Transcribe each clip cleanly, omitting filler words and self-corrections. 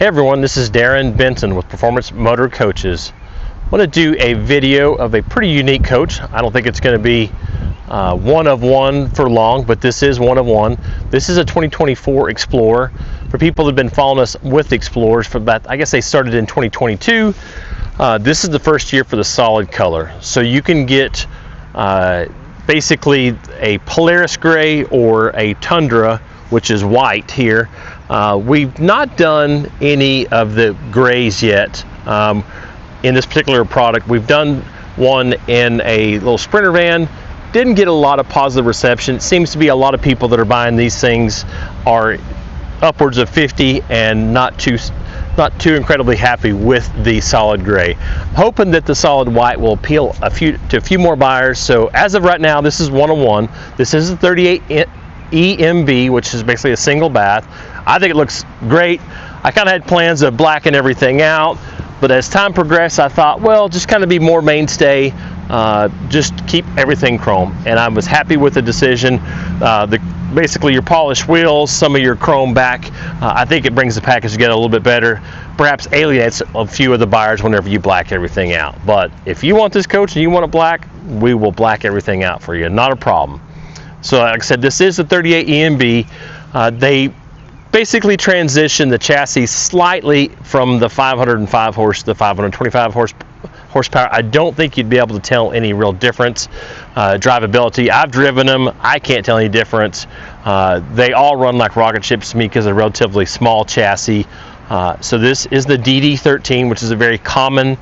Hey everyone, this is Darren Benson with Performance Motor Coaches. I want to do a video of a pretty unique coach. I don't think it's going to be one of one for long, but this is one of one. This is a 2024 Explorer. For people that have been following us with Explorers for about, I guess they started in 2022. This is the first year for the solid color. So you can get basically a Polaris gray or a Tundra, which is white here. We've not done any of the grays yet in this particular product. We've done one in a little Sprinter van. Didn't get a lot of positive reception. It seems to be a lot of people that are buying these things are upwards of 50 and not too incredibly happy with the solid gray. Hoping that the solid white will appeal to a few more buyers. So as of right now, this is one of one. This is a 38 EMB, which is basically a single bath. I think it looks great. I kind of had plans of blacking everything out, but as time progressed, I thought, well, just kind of be more mainstay, just keep everything chrome. And I was happy with the decision. Basically your polished wheels, some of your chrome back, I think it brings the package together a little bit better. Perhaps alienates a few of the buyers whenever you black everything out. But if you want this coach and you want it black, we will black everything out for you, not a problem. So like I said, this is the 38 EMB. They basically transitioned the chassis slightly from the 505 horse to the 525 horsepower. I don't think you'd be able to tell any real difference. Drivability, I've driven them. I can't tell any difference. They all run like rocket ships to me because they're relatively small chassis. So this is the DD13, which is a very common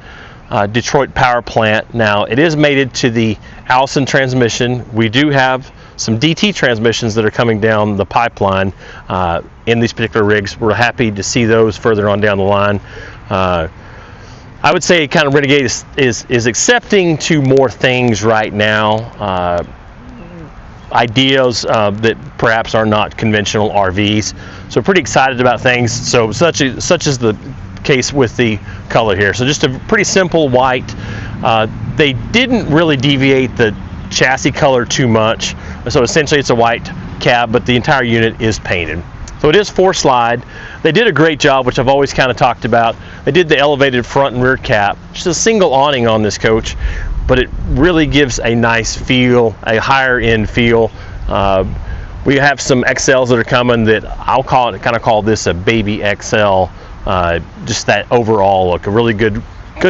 Detroit power plant. Now it is mated to the Allison transmission. We do have some DT transmissions that are coming down the pipeline in these particular rigs. We're happy to see those further on down the line. I would say kind of Renegade is accepting to more things right now, ideas that perhaps are not conventional RVs. So pretty excited about things. So such is the case with the color here. So just a pretty simple white. They didn't really deviate the chassis color too much. So essentially it's a white cab, but the entire unit is painted. So it is 4-slide. They did a great job, which I've always kind of talked about. They did the elevated front and rear cap. Just a single awning on this coach, but it really gives a nice feel, a higher end feel. We have some XLs that are coming that I'll call this a baby XL. Just that overall look, a really good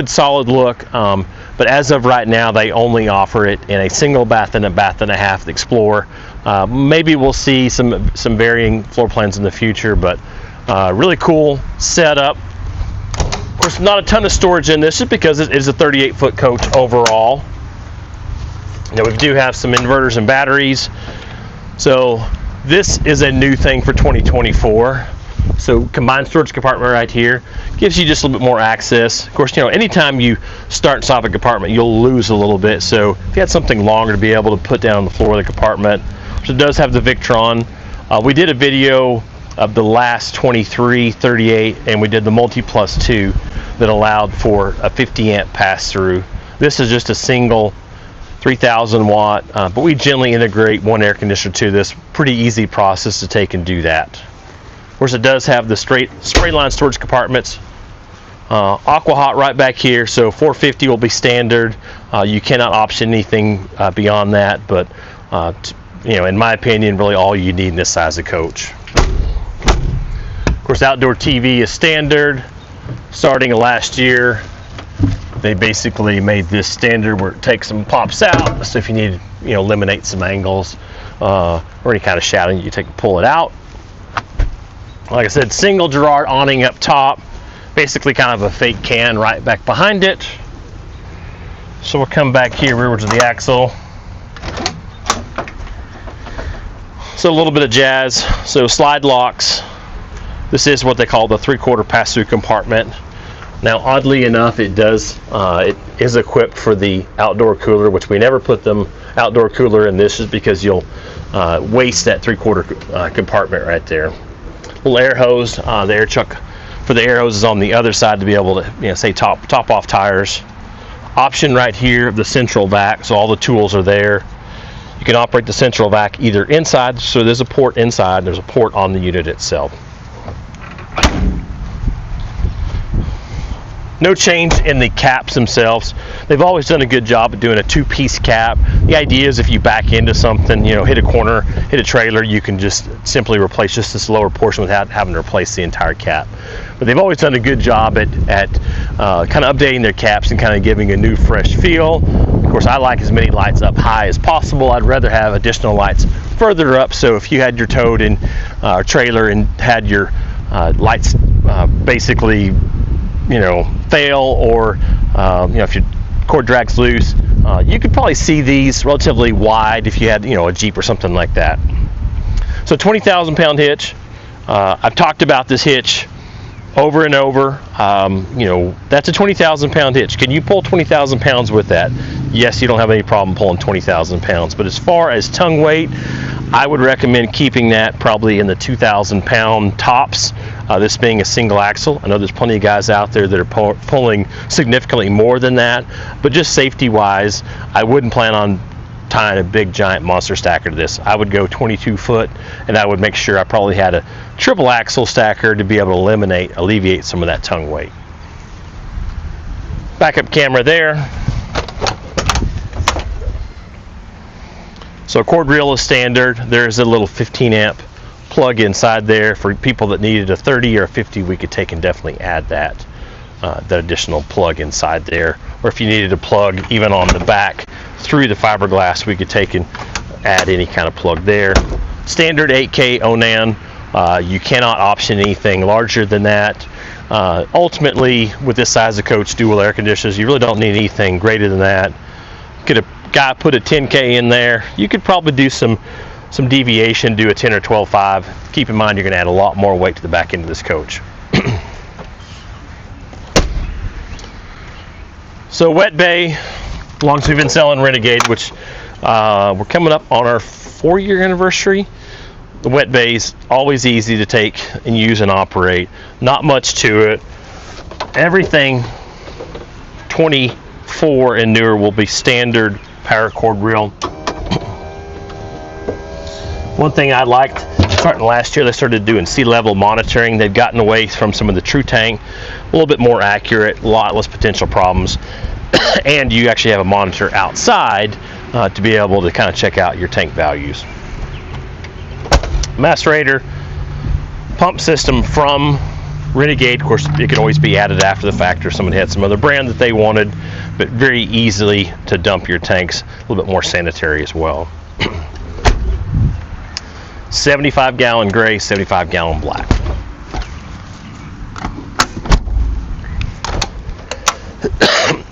solid look. But as of right now, they only offer it in a single bath and a bath and a half, the Explorer. Maybe we'll see some varying floor plans in the future, but really cool setup. Of course, not a ton of storage in this just because it is a 38-foot coach overall. Now we do have some inverters and batteries. So this is a new thing for 2024. So combined storage compartment right here gives you just a little bit more access. Of course, you know, anytime you start and stop a compartment, you'll lose a little bit. So if you had something longer to be able to put down on the floor of the compartment, so it does have the Victron. We did a video of the last 23, 38, and we did the Multi Plus 2 that allowed for a 50 amp pass through. This is just a single 3,000 watt, but we generally integrate one air conditioner to this. Pretty easy process to take and do that. Of course, it does have the spray line storage compartments. Aqua Hot right back here, so 450 will be standard. You cannot option anything beyond that, but you know, in my opinion, really all you need in this size of coach. Of course, outdoor TV is standard. Starting last year, they basically made this standard where it takes and pops out. So if you need to, eliminate some angles or any kind of shadowing, you pull it out. Like I said, single Girard awning up top, basically kind of a fake can right back behind it. So we'll come back here rearwards of the axle. So a little bit of jazz. So slide locks. This is what they call the 3/4 pass-through compartment. Now, oddly enough, it is equipped for the outdoor cooler, which we never put them outdoor cooler in this, just because you'll waste that 3/4 compartment right there. Little air hose. The air chuck for the air hose is on the other side to be able to, say top off tires. Option right here of the central vac, so all the tools are there. You can operate the central vac either inside, so there's a port inside, there's a port on the unit itself. No change in the caps themselves. They've always done a good job of doing a two-piece cap. The idea is if you back into something, you know, hit a corner, hit a trailer, you can just simply replace just this lower portion without having to replace the entire cap. But they've always done a good job at kind of updating their caps and kind of giving a new, fresh feel. Of course, I like as many lights up high as possible. I'd rather have additional lights further up, so if you had your towed in trailer and had your lights basically, you know, fail, or you know, if your cord drag's loose, you could probably see these relatively wide if you had, you know, a Jeep or something like that. So 20,000 pound hitch. I've talked about this hitch over and over. You know, that's a 20,000 pound hitch. Can you pull 20,000 pounds with that? Yes, you don't have any problem pulling 20,000 pounds. But as far as tongue weight, I would recommend keeping that probably in the 2,000 pound tops. This being a single axle. I know there's plenty of guys out there that are pulling significantly more than that, but just safety wise, I wouldn't plan on tying a big giant monster stacker to this. I would go 22 foot, and I would make sure I probably had a triple axle stacker to be able to alleviate some of that tongue weight. Backup camera there. So cord reel is standard. There's a little 15 amp plug inside there. For people that needed a 30 or a 50, we could take and definitely add that additional plug inside there. Or if you needed a plug even on the back through the fiberglass, we could take and add any kind of plug there. Standard 8K Onan. You cannot option anything larger than that. Ultimately, with this size of coach, dual air conditioners, you really don't need anything greater than that. Could a guy put a 10K in there, you could probably do some deviation, do a 10 or 12.5. Keep in mind you're going to add a lot more weight to the back end of this coach. So wet bay, as long as we've been selling Renegade, which we're coming up on our 4-year anniversary. The wet bay's always easy to take and use and operate. Not much to it. Everything 24 and newer will be standard paracord reel. One thing I liked, starting last year, they started doing sea level monitoring. They'd gotten away from some of the true tank, a little bit more accurate, a lot less potential problems, and you actually have a monitor outside to be able to kind of check out your tank values. Macerator pump system from Renegade. Of course, it could always be added after the fact, or someone had some other brand that they wanted, but very easily to dump your tanks, a little bit more sanitary as well. 75 gallon gray, 75 gallon black.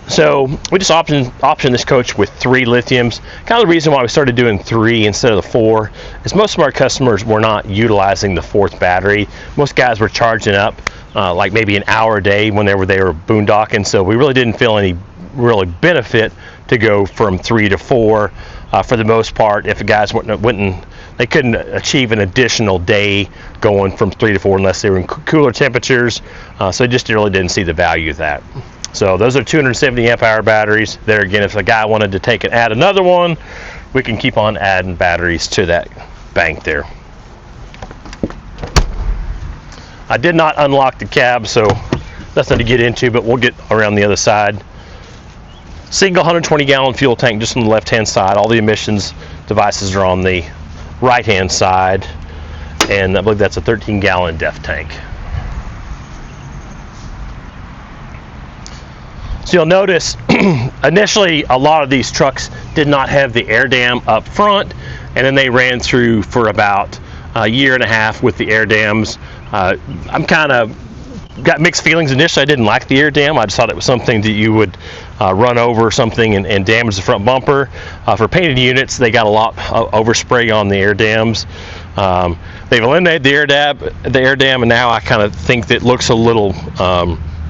So we just optioned this coach with 3 lithiums. Kind of the reason why we started doing 3 instead of the 4 is most of our customers were not utilizing the 4th battery. Most guys were charging up like maybe an hour a day when they were boondocking, so we really didn't feel any really benefit to go from 3 to 4. For the most part, if the guys they couldn't achieve an additional day going from 3 to 4 unless they were in cooler temperatures, so I just really didn't see the value of that. So those are 270 amp hour batteries. There again, if a guy wanted to take and add another one, we can keep on adding batteries to that bank there. I did not unlock the cab, so nothing to get into, but we'll get around the other side. Single 120 gallon fuel tank just on the left hand side. All the emissions devices are on the right hand side, and I believe that's a 13 gallon def tank. So you'll notice initially a lot of these trucks did not have the air dam up front, and then they ran through for about a year and a half with the air dams. I'm kind of got mixed feelings initially. I didn't like the air dam. I just thought it was something that you would run over something and damage the front bumper. For painted units, they got a lot overspray on the air dams. They've eliminated the air dam, and now I kind of think that it looks a little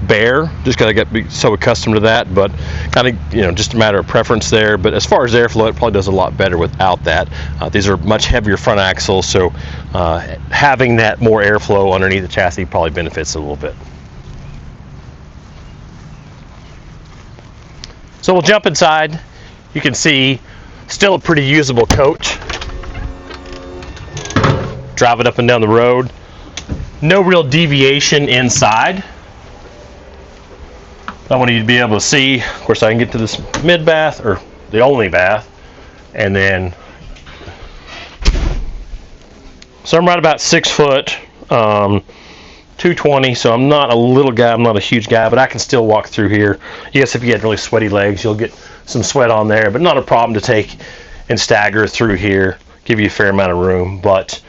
bare, just because I got so accustomed to that, but kind of, just a matter of preference there. But as far as airflow, it probably does a lot better without that. These are much heavier front axles, so having that more airflow underneath the chassis probably benefits a little bit. So we'll jump inside. You can see still a pretty usable coach. Drive it up and down the road. No real deviation inside. I want you to be able to see. Of course, I can get to this mid bath, or the only bath, and then, so I'm right about 6 foot, 220, so I'm not a little guy, I'm not a huge guy, but I can still walk through here. Yes, if you had really sweaty legs, you'll get some sweat on there, but not a problem to take and stagger through here, give you a fair amount of room, but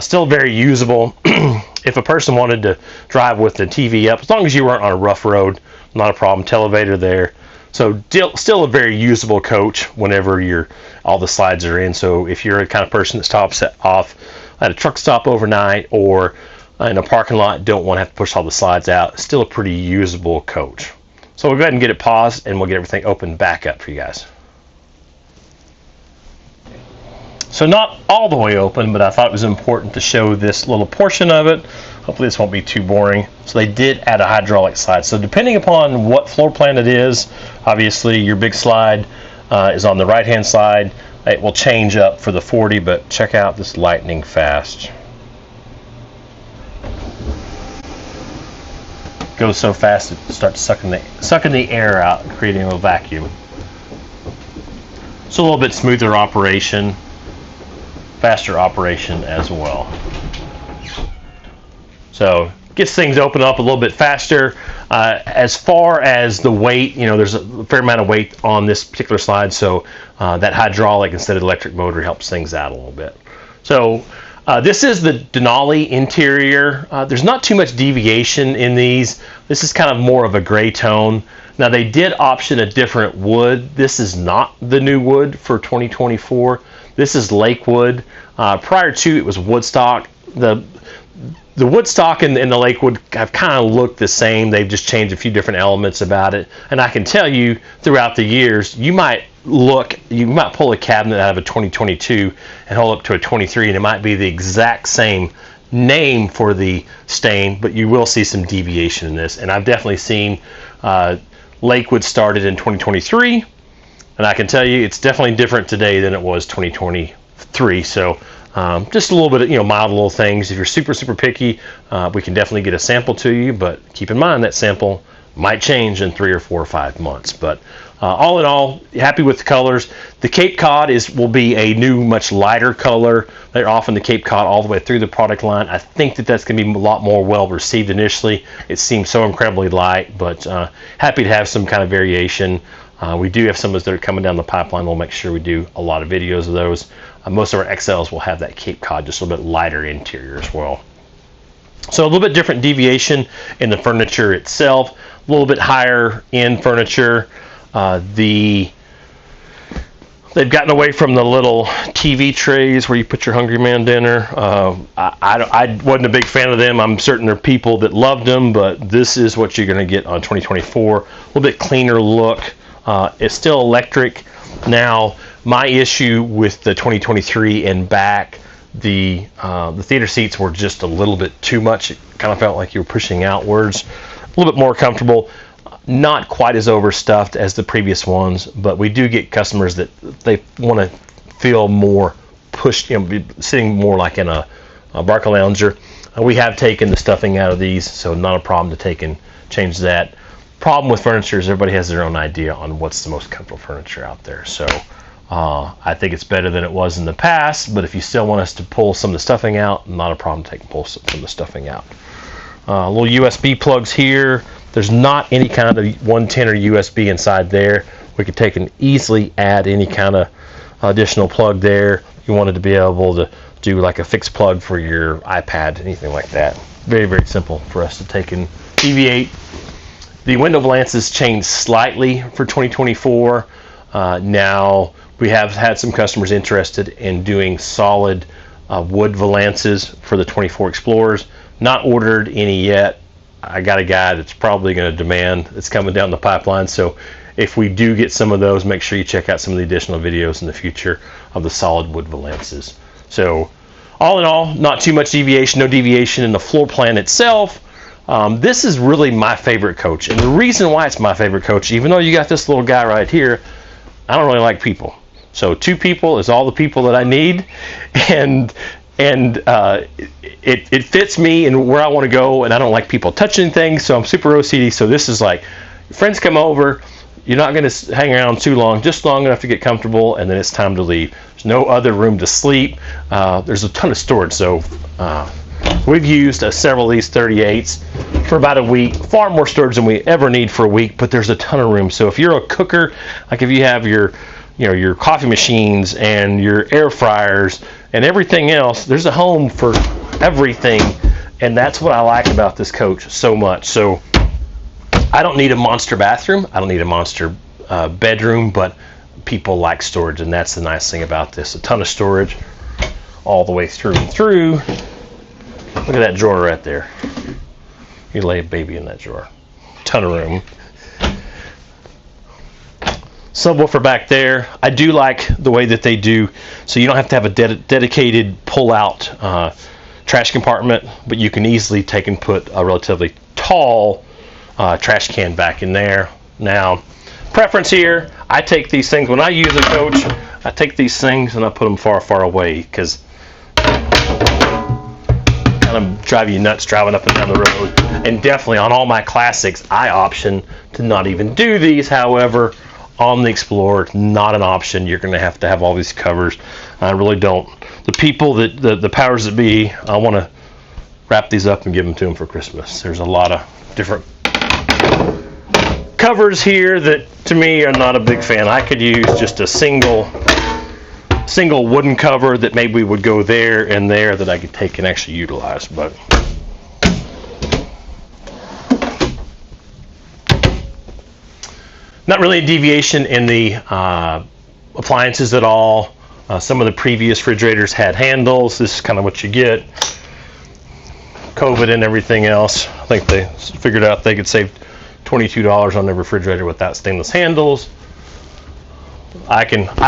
still very usable. If a person wanted to drive with the TV up, as long as you weren't on a rough road, not a problem. Televator there. So still a very usable coach whenever all the slides are in. So if you're the kind of person that stops off at a truck stop overnight or in a parking lot, don't want to have to push all the slides out, still a pretty usable coach. So we'll go ahead and get it paused, and we'll get everything opened back up for you guys. So not all the way open, but I thought it was important to show this little portion of it. Hopefully this won't be too boring. So they did add a hydraulic slide. So depending upon what floor plan it is, obviously your big slide is on the right hand side. It will change up for the 40, but check out this lightning fast. Goes so fast it starts sucking the air out, creating a vacuum. So a little bit smoother operation, faster operation as well. So gets things open up a little bit faster. As far as the weight, there's a fair amount of weight on this particular slide, so that hydraulic instead of electric motor helps things out a little bit. So this is the Denali interior. There's not too much deviation in these. This is kind of more of a gray tone. Now they did option a different wood. This is not the new wood for 2024. This is Lakewood. Prior to it was Woodstock. The Woodstock and the Lakewood have kind of looked the same. They've just changed a few different elements about it. And I can tell you throughout the years, you might pull a cabinet out of a 2022 and hold up to a 23, and it might be the exact same name for the stain, but you will see some deviation in this. And I've definitely seen Lakewood started in 2023, and I can tell you it's definitely different today than it was 2023. So just a little bit of, mild little things. If you're super picky, we can definitely get a sample to you, but keep in mind that sample might change in 3 or 4 or 5 months. But all in all, happy with the colors. The Cape Cod will be a new, much lighter color. They're offering the Cape Cod all the way through the product line. I think that's going to be a lot more well received initially. It seems so incredibly light, but happy to have some kind of variation. We do have some of those that are coming down the pipeline. We'll make sure we do a lot of videos of those. Most of our XLs will have that Cape Cod, just a little bit lighter interior as well. So a little bit different deviation in the furniture itself, a little bit higher end furniture. They've gotten away from the little TV trays where you put your Hungry Man dinner. I wasn't a big fan of them. I'm certain there are people that loved them, but this is what you're going to get on 2024. A little bit cleaner look. It's still electric. Now, my issue with the 2023 and back, the theater seats were just a little bit too much. It kind of felt like you were pushing outwards. A little bit more comfortable. Not quite as overstuffed as the previous ones, but we do get customers that they want to feel more pushed, sitting more like in a Barca Lounger. We have taken the stuffing out of these, so not a problem to take and change that. Problem with furniture is everybody has their own idea on what's the most comfortable furniture out there. So I think it's better than it was in the past, but if you still want us to pull some of the stuffing out, not a problem to pull some of the stuffing out. Little USB plugs here. There's not any kind of 110 or USB inside there. We could take and easily add any kind of additional plug there. You wanted to be able to do like a fixed plug for your iPad, anything like that. Very simple for us to take and deviate. The window valances changed slightly for 2024. Now we have had some customers interested in doing solid wood valances for the 24 Explorers. Not ordered any yet. I got a guy that's probably going to demand. It's coming down the pipeline. So if we do get some of those, make sure you check out some of the additional videos in the future of the solid wood valances. So all in all, not too much deviation, no deviation in the floor plan itself. This is really my favorite coach. And the reason why it's my favorite coach, even though you got this little guy right here, I don't really like people. So 2 people is all the people that I need. And it fits me and where I want to go, and I don't like people touching things, so I'm super OCD. So this is like, friends come over, you're not going to hang around too long, just long enough to get comfortable, and then it's time to leave. There's no other room to sleep. There's a ton of storage, so we've used several of these 38s for about a week. Far more storage than we ever need for a week, but there's a ton of room. So if you're a cooker, like if you have your coffee machines and your air fryers and everything else, there's a home for everything, and that's what I like about this coach so much. So I don't need a monster bathroom, I don't need a monster bedroom, but people like storage, and that's the nice thing about this. A ton of storage all the way through and through. Look at that drawer right there. You lay a baby in that drawer. Ton of room. Subwoofer back there. I do like the way that they do, so you don't have to have a dedicated pull-out trash compartment, but you can easily take and put a relatively tall trash can back in there. Now, preference here, I take these things, when I use a coach, I take these things and I put them far, far away, because kind of drive you nuts driving up and down the road. And definitely on all my classics, I option to not even do these. However, on the Explorer, not an option. You're going to have all these covers. I really don't. The people that the powers that be, I want to wrap these up and give them to them for Christmas. There's a lot of different covers here that to me are not a big fan. I could use just a single wooden cover that maybe would go there and there that I could take and actually utilize, but not really a deviation in the appliances at all. Some of the previous refrigerators had handles. This is kind of what you get. COVID and everything else, I think they figured out they could save $22 on their refrigerator without stainless handles. I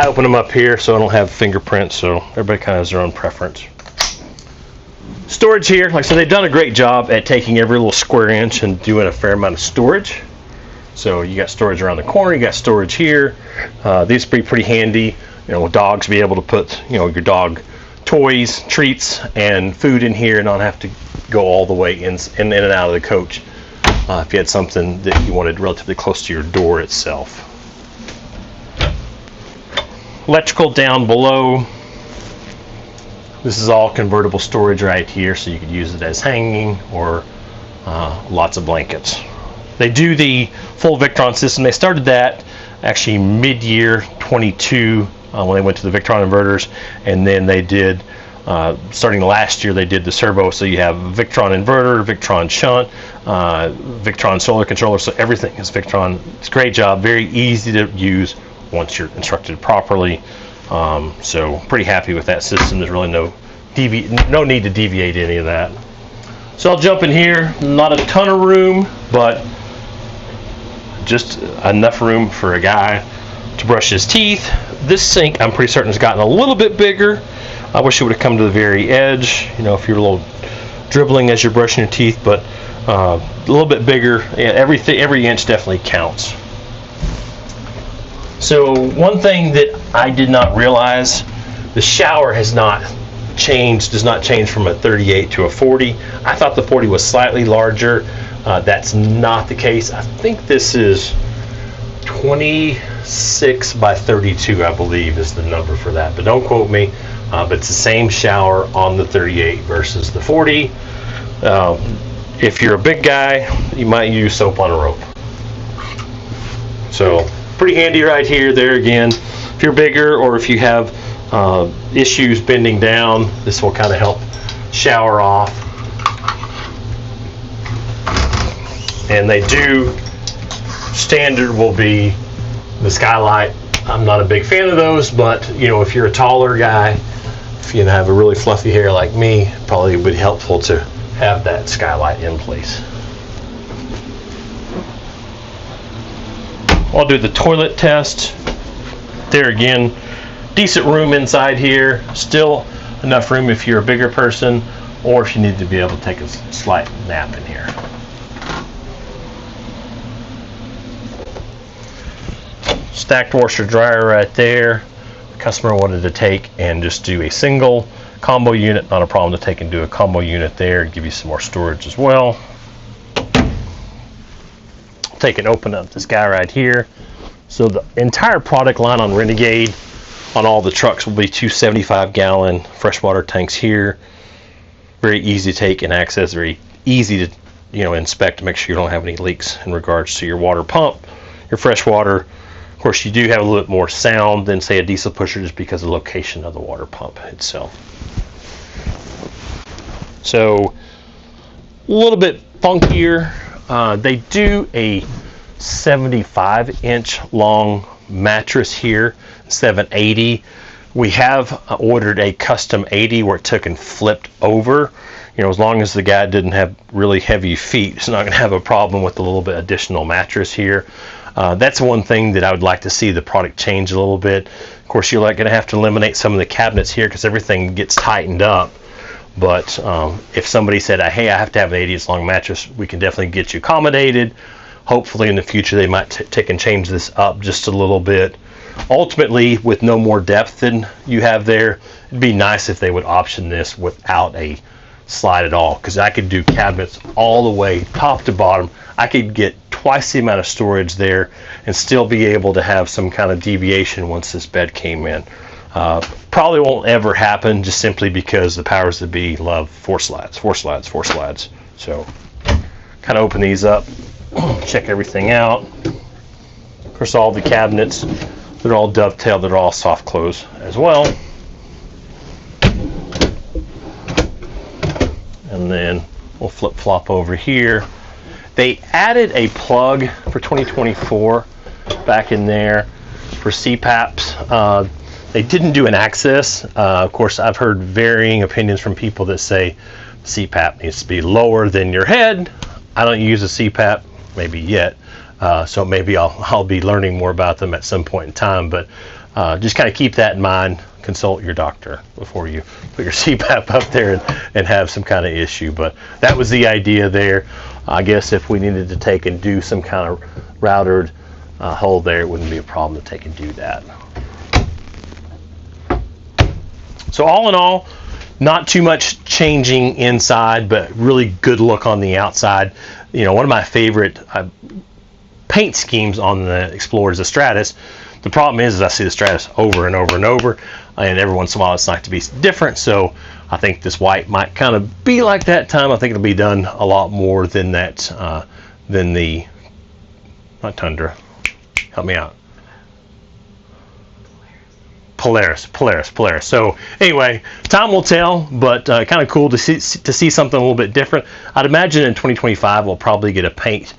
open them up here so I don't have fingerprints, so everybody kind of has their own preference. Storage here, like I said, they've done a great job at taking every little square inch and doing a fair amount of storage. So you got storage around the corner, you got storage here. These would be pretty handy, with dogs, be able to put, your dog toys, treats, and food in here and not have to go all the way in and out of the coach if you had something that you wanted relatively close to your door itself. Electrical down below. This is all convertible storage right here, so you could use it as hanging or lots of blankets. They do the full Victron system. They started that actually mid-year 22 when they went to the Victron inverters, and then they did starting last year they did the servo, so you have Victron inverter, Victron shunt, Victron solar controller, so everything is Victron. It's a great job, very easy to use once you're instructed properly. So pretty happy with that system. There's really no need to deviate any of that. So I'll jump in here. Not a ton of room, but just enough room for a guy to brush his teeth. This sink, I'm pretty certain, has gotten a little bit bigger. I wish it would have come to the very edge, if you're a little dribbling as you're brushing your teeth, but a little bit bigger. Yeah, every inch definitely counts. So one thing that I did not realize, the shower has not changed, does not change from a 38 to a 40. I thought the 40 was slightly larger. That's not the case. I think this is 26 by 32, I believe is the number for that, but don't quote me. But it's the same shower on the 38 versus the 40. If you're a big guy, you might use soap on a rope. So pretty handy right here, there again. If you're bigger or if you have issues bending down, this will kind of help shower off. And they do, standard will be the skylight. I'm not a big fan of those, but if you're a taller guy, if you have a really fluffy hair like me, probably would be helpful to have that skylight in place. I'll do the toilet test. There again, decent room inside here. Still enough room if you're a bigger person or if you need to be able to take a slight nap in here. Stacked washer dryer right there. The customer wanted to take and just do a single combo unit. Not a problem to take and do a combo unit there. Give you some more storage as well. take and open up this guy right here. So the entire product line on Renegade on all the trucks will be 275-gallon freshwater tanks here. Very easy to take and access, very easy to inspect to make sure you don't have any leaks in regards to your water pump, your fresh water. Of course, you do have a little bit more sound than say a diesel pusher just because of the location of the water pump itself. So a little bit funkier. They do a 75-inch long mattress here instead of an 80. We have ordered a custom 80 where it took and flipped over. As long as the guy didn't have really heavy feet, it's not going to have a problem with a little bit additional mattress here. That's one thing that I would like to see the product change a little bit. Of course, you're going to have to eliminate some of the cabinets here because everything gets tightened up. But if somebody said, hey, I have to have an 80-inch long mattress, we can definitely get you accommodated. Hopefully in the future they might take and change this up just a little bit. Ultimately, with no more depth than you have there, it'd be nice if they would option this without a slide at all, because I could do cabinets all the way top to bottom. I could get twice the amount of storage there and still be able to have some kind of deviation once this bed came in. Probably won't ever happen just simply because the powers that be love 4 slides. So kind of open these up, check everything out. Of course, all the cabinets, they're all dovetailed, they're all soft close as well. And then we'll flip-flop over here. They added a plug for 2024 back in there for CPAPs. They didn't do an access. Of course, I've heard varying opinions from people that say CPAP needs to be lower than your head. I don't use a CPAP, maybe yet, so maybe I'll be learning more about them at some point in time, but just kind of keep that in mind. Consult your doctor before you put your CPAP up there and have some kind of issue. But that was the idea there. I guess if we needed to take and do some kind of routed hole there, it wouldn't be a problem to take and do that. So all in all, not too much changing inside, but really good look on the outside. One of my favorite paint schemes on the Explorer is the Stratus. The problem is I see the Stratus over and over and over, and every once in a while it's nice to be different. So I think this white might kind of be like that time. I think it'll be done a lot more than that, than the, not Tundra, help me out. Polaris. So anyway, time will tell, but kind of cool to see something a little bit different. I'd imagine in 2025 we'll probably get a paint,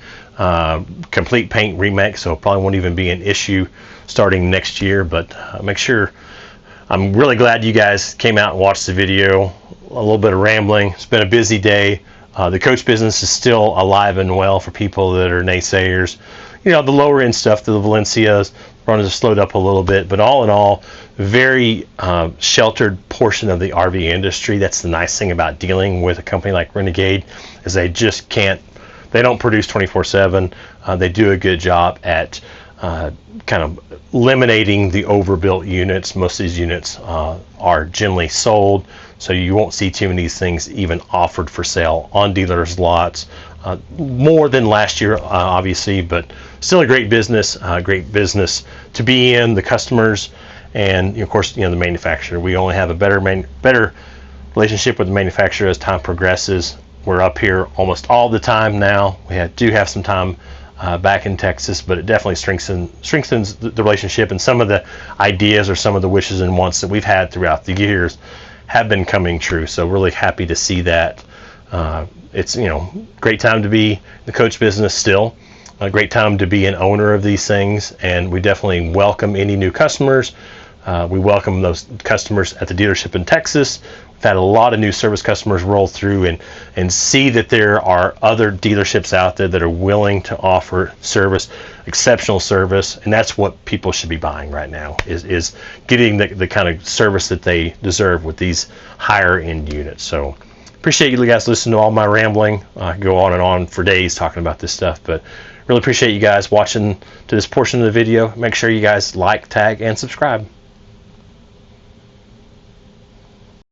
complete paint remake, so it probably won't even be an issue starting next year. But make sure, I'm really glad you guys came out and watched the video. A little bit of rambling. It's been a busy day. The coach business is still alive and well for people that are naysayers. The lower end stuff, the Valencias, runners have slowed up a little bit, but all in all, very sheltered portion of the RV industry. That's the nice thing about dealing with a company like Renegade, is they just can't, they don't produce 24/7. They do a good job at kind of eliminating the overbuilt units. Most of these units are generally sold, so you won't see too many of these things even offered for sale on dealers' lots. More than last year, obviously, but still a great business to be in. The customers and of course the manufacturer. We only have a better relationship with the manufacturer as time progresses. We're up here almost all the time now. We do have some time back in Texas, but it definitely strengthens the relationship, and some of the ideas or some of the wishes and wants that we've had throughout the years have been coming true. So really happy to see that. It's great time to be in the coach business still. A great time to be an owner of these things, and we definitely welcome any new customers. We welcome those customers at the dealership in Texas. We've had a lot of new service customers roll through and see that there are other dealerships out there that are willing to offer service, exceptional service, and that's what people should be buying right now, is getting the kind of service that they deserve with these higher end units. So appreciate you guys listening to all my rambling. I could go on and on for days talking about this stuff, but really appreciate you guys watching to this portion of the video. Make sure you guys like, tag, and subscribe.